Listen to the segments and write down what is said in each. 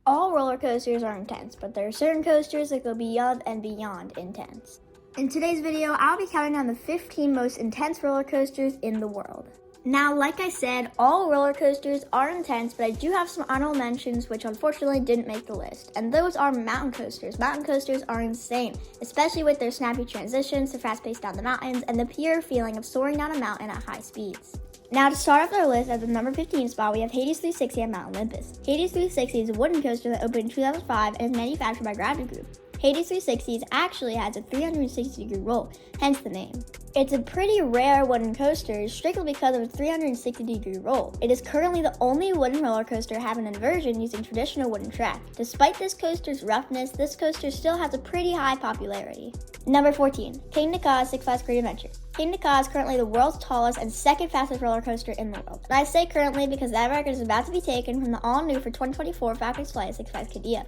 All roller coasters are intense, but there are certain coasters that go beyond and beyond intense. In today's video, I'll be counting down the 15 most intense roller coasters in the world. Now, like I said, all roller coasters are intense, but I do have some honorable mentions which unfortunately didn't make the list, and those are mountain coasters. Mountain coasters are insane, especially with their snappy transitions, their fast pace down the mountains, and the pure feeling of soaring down a mountain at high speeds. Now, to start off our list, at the number 15 spot, we have Hades 360 at Mount Olympus. Hades 360 is a wooden coaster that opened in 2005 and is manufactured by Gravity Group. Hades 360 actually has a 360-degree roll, hence the name. It's a pretty rare wooden coaster strictly because of its 360-degree roll. It is currently the only wooden roller coaster having an inversion using traditional wooden track. Despite this coaster's roughness, this coaster still has a pretty high popularity. Number 14, Kinga Six Flags Great Adventure. Kinga is currently the world's tallest and second fastest roller coaster in the world. And I say currently because that record is about to be taken from the all-new for 2024 Falcon's Flight at Six Flags Qiddiya.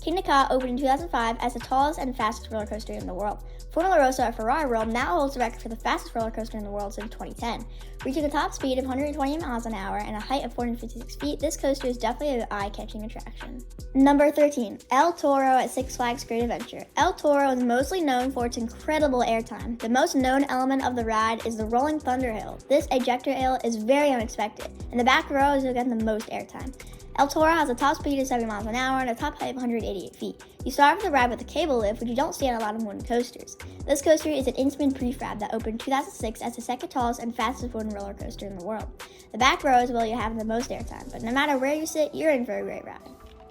Kinga opened in 2005 as the tallest and fastest roller coaster in the world. Forza Rossa at Ferrari World now holds the record for the fastest roller coaster in the world since 2010. Reaching a top speed of 120 miles an hour and a height of 456 feet, this coaster is definitely an eye-catching attraction. Number 13, El Toro at Six Flags Great Adventure. El Toro is mostly known for its incredible airtime. The most known element of the ride is the rolling thunder hill. This ejector hill is very unexpected, and the back row is again the most airtime. El Toro has a top speed of 70 miles an hour and a top height of 188 feet. You start off the ride with a cable lift, which you don't see on a lot of wooden coasters. This coaster is an Intamin prefab that opened in 2006 as the second tallest and fastest wooden roller coaster in the world. The back row is where you have the most airtime, but no matter where you sit, you're in for a great ride.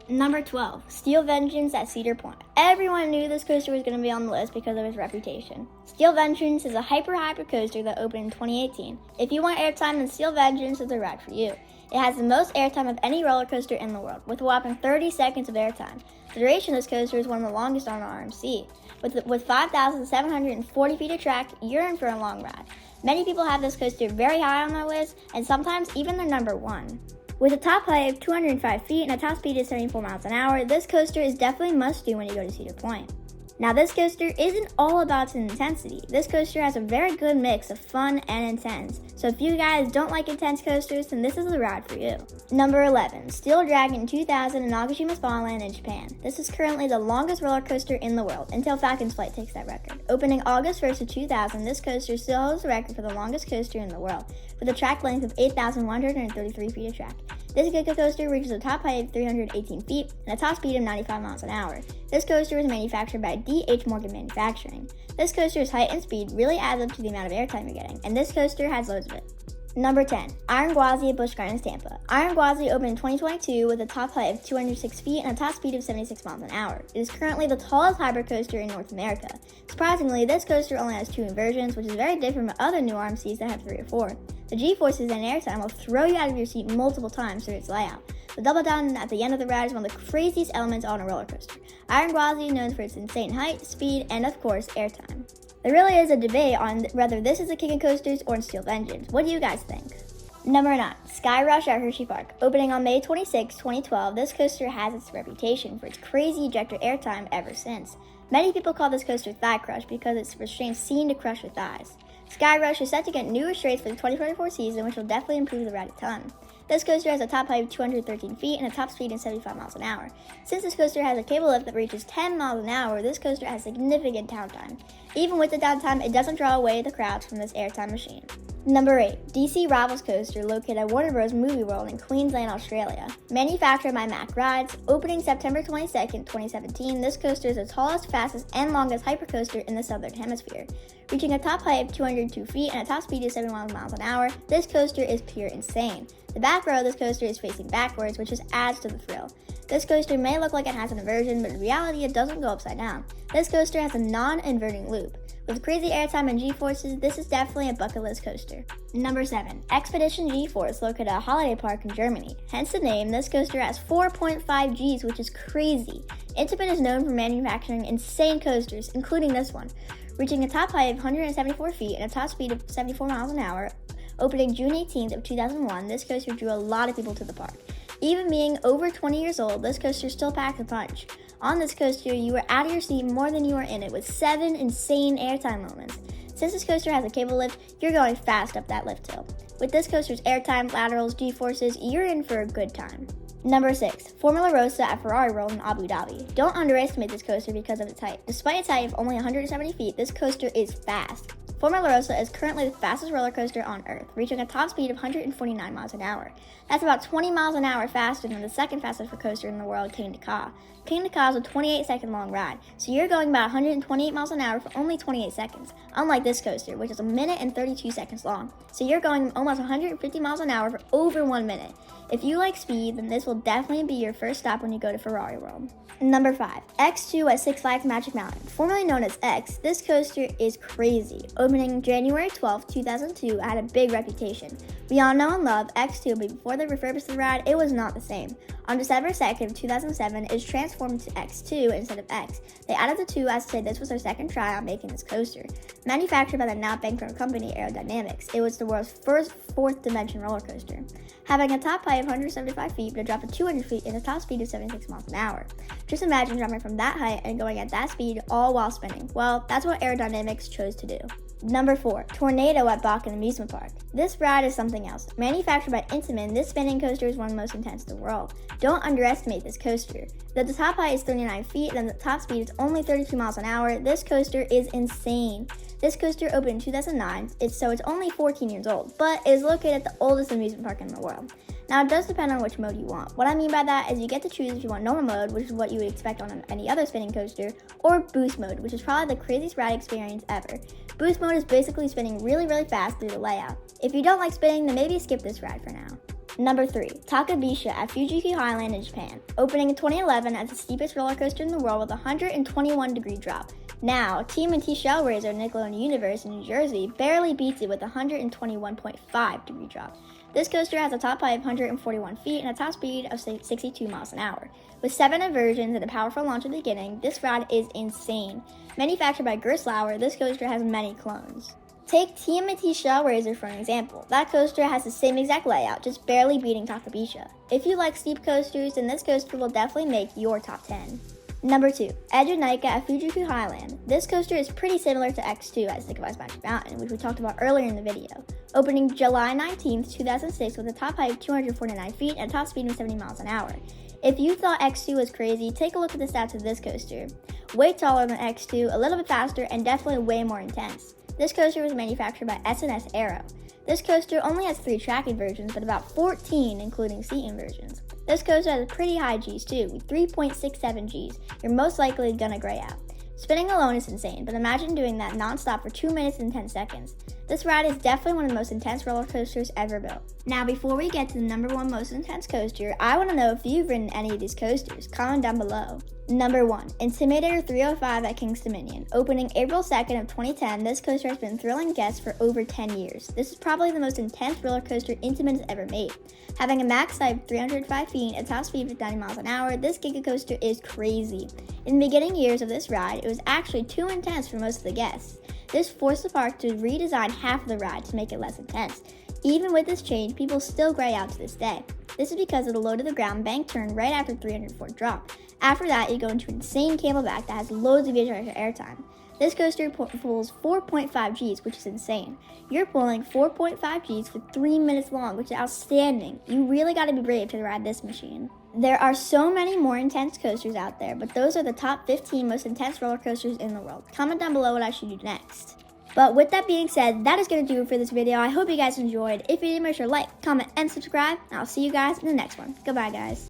Number 12, Steel Vengeance at Cedar Point. Everyone knew this coaster was going to be on the list because of its reputation. Steel Vengeance is a hyper coaster that opened in 2018. If you want airtime, then Steel Vengeance is the ride for you. It has the most airtime of any roller coaster in the world, with a whopping 30 seconds of airtime. The duration of this coaster is one of the longest on RMC. With 5,740 feet of track, you're in for a long ride. Many people have this coaster very high on their list, and sometimes even their number one. With a top height of 205 feet and a top speed of 74 miles an hour, this coaster is definitely must-do when you go to Cedar Point. Now, this coaster isn't all about its intensity. This coaster has a very good mix of fun and intense. So if you guys don't like intense coasters, then this is the ride for you. Number 11, Steel Dragon 2000 in Nagashima Spawn Land in Japan. This is currently the longest roller coaster in the world, until Falcon's Flight takes that record. Opening August 1st of 2000, this coaster still holds the record for the longest coaster in the world, with a track length of 8,133 feet of track. This Giga coaster reaches a top height of 318 feet and a top speed of 95 miles an hour. This coaster was manufactured by D.H. Morgan Manufacturing. This coaster's height and speed really adds up to the amount of airtime you're getting, and this coaster has loads of it. Number 10, Iron Guazi at Busch Gardens, Tampa. Iron Guazi opened in 2022 with a top height of 206 feet and a top speed of 76 miles an hour. It is currently the tallest hybrid coaster in North America. Surprisingly, this coaster only has 2 inversions, which is very different from other new RMCs that have 3 or 4. The GeForces and airtime will throw you out of your seat multiple times through its layout. The double down at the end of the ride is one of the craziest elements on a roller coaster. Iron Guazi is known for its insane height, speed, and of course, airtime. There really is a debate on whether this is a King of Coasters or in Steel Vengeance. What do you guys think? Number 9, Sky Rush at Hershey Park. Opening on May 26, 2012, this coaster has its reputation for its crazy ejector airtime ever since. Many people call this coaster Thigh Crush because its restraints seem to crush your thighs. Sky Rush is set to get new restraints for the 2024 season, which will definitely improve the ride a ton. This coaster has a top height of 213 feet and a top speed of 75 miles an hour. Since this coaster has a cable lift that reaches 10 miles an hour, this coaster has significant downtime. Even with the downtime, it doesn't draw away the crowds from this airtime machine. Number 8, DC Rivals Coaster, located at Warner Bros. Movie World in Queensland, Australia. Manufactured by Mack Rides, opening September 22nd, 2017, this coaster is the tallest, fastest, and longest hypercoaster in the Southern Hemisphere. Reaching a top height of 202 feet and a top speed of 71 miles an hour, this coaster is pure insane. The back row of this coaster is facing backwards, which just adds to the thrill. This coaster may look like it has an inversion, but in reality it doesn't go upside down. This coaster has a non-inverting loop. With crazy airtime and G-forces, this is definitely a bucket list coaster. Number 7, Expedition GeForce, located at Holiday Park in Germany. Hence the name, this coaster has 4.5 Gs, which is crazy. Intamin is known for manufacturing insane coasters, including this one. Reaching a top height of 174 feet and a top speed of 74 miles an hour, opening June 18th of 2001, this coaster drew a lot of people to the park. Even being over 20 years old, this coaster still packs a punch. On this coaster, you were out of your seat more than you were in it, with 7 insane airtime moments. Since this coaster has a cable lift, you're going fast up that lift hill. With this coaster's airtime, laterals, G-forces, you're in for a good time. Number 6, Formula Rossa at Ferrari World in Abu Dhabi. Don't underestimate this coaster because of its height. Despite its height of only 170 feet, this coaster is fast. Formula Rossa is currently the fastest roller coaster on Earth, reaching a top speed of 149 miles an hour. That's about 20 miles an hour faster than the second fastest coaster in the world, Kinga. Kinga is a 28-second long ride, so you're going about 128 miles an hour for only 28 seconds, unlike this coaster, which is a minute and 32 seconds long. So you're going almost 150 miles an hour for over 1 minute. If you like speed, then this will definitely be your first stop when you go to Ferrari World. Number 5, X2 at Six Flags Magic Mountain. Formerly known as X, this coaster is crazy. Opening January 12, 2002, it had a big reputation. We all know and love X2, but before they refurbished the ride, it was not the same. On December 2nd, 2007, it was transformed to X2 instead of X. They added the 2 as to say this was their second try on making this coaster. Manufactured by the now bankrupt company Aerodynamics, it was the world's first fourth dimension roller coaster, having a top height of 175 feet but a drop of 200 feet and a top speed of 76 miles an hour. Just imagine jumping from that height and going at that speed all while spinning. Well, that's what Aerodynamics chose to do. Number 4, Tornado at Bakken Amusement Park. This ride is something else. Manufactured by Intamin, this spinning coaster is one of the most intense in the world. Don't underestimate this coaster. Though the top height is 39 feet and the top speed is only 32 miles an hour, this coaster is insane. This coaster opened in 2009, so it's only 14 years old, but it is located at the oldest amusement park in the world. Now, it does depend on which mode you want. What I mean by that is you get to choose if you want normal mode, which is what you would expect on any other spinning coaster, or boost mode, which is probably the craziest ride experience ever. Boost mode is basically spinning really, really fast through the layout. If you don't like spinning, then maybe skip this ride for now. Number 3, Takabisha at Fuji-Q Highland in Japan. Opening in 2011 as the steepest roller coaster in the world with a 121-degree drop. Now, TMNT Shellraiser Nickelodeon Universe in New Jersey barely beats it with a 121.5-degree drop. This coaster has a top height of 141 feet and a top speed of 62 miles an hour. With 7 inversions and a powerful launch at the beginning, this ride is insane. Manufactured by Gerstlauer, this coaster has many clones. Take TMNT Shellraiser for an example. That coaster has the same exact layout, just barely beating Takabisha. If you like steep coasters, then this coaster will definitely make your top 10. Number 2, Edge of Nika at Fuji-Q Highland. This coaster is pretty similar to X2 at Takabisha Magic Mountain, which we talked about earlier in the video. Opening July 19, 2006 with a top height of 249 feet and a top speed of 70 miles an hour. If you thought X2 was crazy, take a look at the stats of this coaster. Way taller than X2, a little bit faster, and definitely way more intense. This coaster was manufactured by S&S Aero. This coaster only has 3 track inversions, but about 14 including seat inversions. This coaster has pretty high Gs too, with 3.67 Gs. You're most likely gonna gray out. Spinning alone is insane, but imagine doing that non-stop for 2 minutes and 10 seconds. This ride is definitely one of the most intense roller coasters ever built. Now, before we get to the number 1 most intense coaster, I want to know if you've ridden any of these coasters. Comment down below. Number 1, Intimidator 305 at King's Dominion. Opening April 2nd of 2010, this coaster has been thrilling guests for over 10 years. This is probably the most intense roller coaster Intamin has ever made. Having a max height of 305 feet and a top speed of 90 miles an hour, this giga coaster is crazy. In the beginning years of this ride, it was actually too intense for most of the guests. This forced the park to redesign half of the ride to make it less intense. Even with this change, people still gray out to this day. This is because of the low to the ground bank turn right after 304 drop. After that, you go into an insane camelback that has loads of extra airtime. This coaster pulls 4.5 Gs, which is insane. You're pulling 4.5 Gs for 3 minutes long, which is outstanding. You really gotta be brave to ride this machine. There are so many more intense coasters out there, but those are the top 15 most intense roller coasters in the world. Comment down below what I should do next. But with that being said, that is going to do it for this video. I hope you guys enjoyed. If you did, make sure to like, comment, and subscribe. And I'll see you guys in the next one. Goodbye, guys.